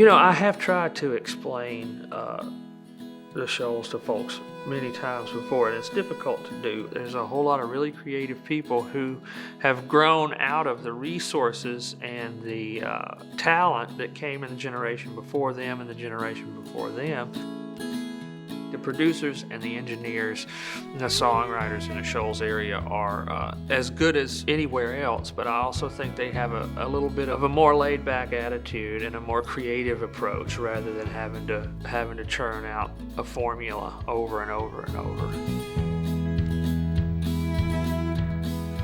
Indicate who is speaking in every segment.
Speaker 1: I have tried to explain the Shoals to folks many times before, and it's difficult to do. There's a whole lot of really creative people who have grown out of the resources and the talent that came in the generation before them and the generation before them. The producers and the engineers and the songwriters in the Shoals area are as good as anywhere else, but I also think they have a little bit of a more laid-back attitude and a more creative approach rather than having to churn out a formula over and over and over.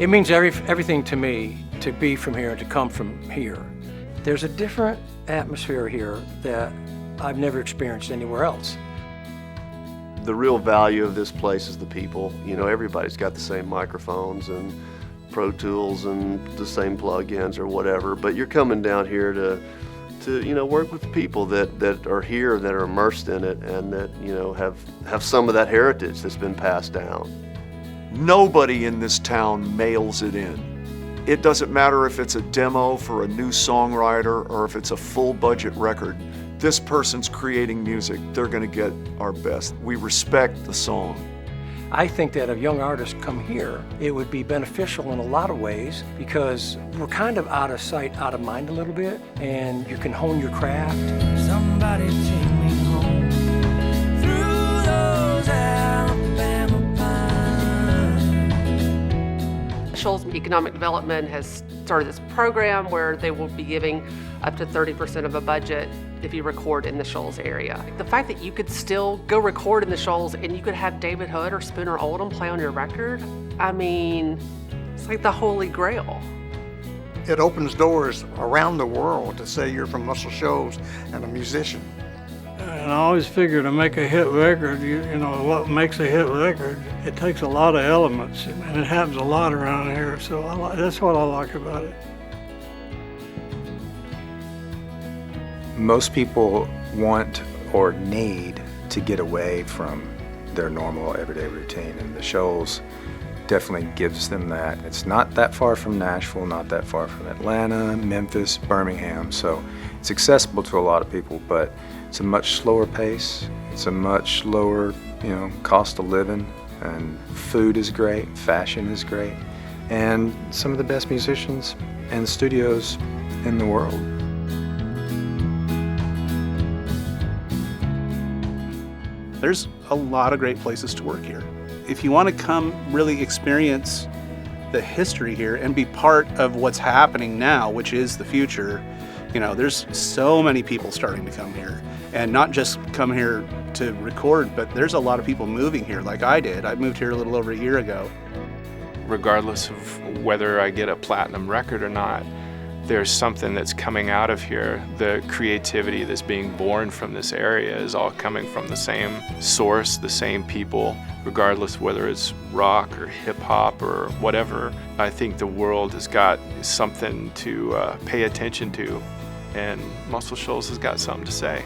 Speaker 2: It means everything to me to be from here and to come from here. There's a different atmosphere here that I've never experienced anywhere else.
Speaker 3: The real value of this place is the people. Everybody's got the same microphones and Pro Tools and the same plugins or whatever, but you're coming down here to work with people that are here, that are immersed in it, and that have some of that heritage that's been passed down.
Speaker 4: Nobody in this town mails it in. It doesn't matter if it's a demo for a new songwriter or if it's a full budget record. This person's creating music, they're gonna get our best. We respect the song.
Speaker 2: I think that if young artists come here, it would be beneficial in a lot of ways because we're kind of out of sight, out of mind a little bit, and you can hone your craft.
Speaker 5: Somebody take me home through those Alabama pines.
Speaker 6: Shoals Economic Development has started this program where they will be giving up to 30% of a budget if you record in the Shoals area. The fact that you could still go record in the Shoals and you could have David Hood or Spooner Oldham play on your record, it's like the holy grail.
Speaker 7: It opens doors around the world to say you're from Muscle Shoals and a musician.
Speaker 8: And I always figure to make a hit record, what makes a hit record, it takes a lot of elements, and it happens a lot around here, so that's what I like about it.
Speaker 9: Most people want or need to get away from their normal everyday routine, and the Shoals definitely gives them that. It's not that far from Nashville, not that far from Atlanta, Memphis, Birmingham, so it's accessible to a lot of people, but it's a much slower pace. It's a much lower, cost of living, and food is great, fashion is great, and some of the best musicians and studios in the world.
Speaker 10: There's a lot of great places to work here. If you want to come really experience the history here and be part of what's happening now, which is the future, there's so many people starting to come here. And not just come here to record, but there's a lot of people moving here like I did. I moved here a little over a year ago.
Speaker 11: Regardless of whether I get a platinum record or not, there's something that's coming out of here. The creativity that's being born from this area is all coming from the same source, the same people, regardless whether it's rock or hip hop or whatever. I think the world has got something to pay attention to, and Muscle Shoals has got something to say.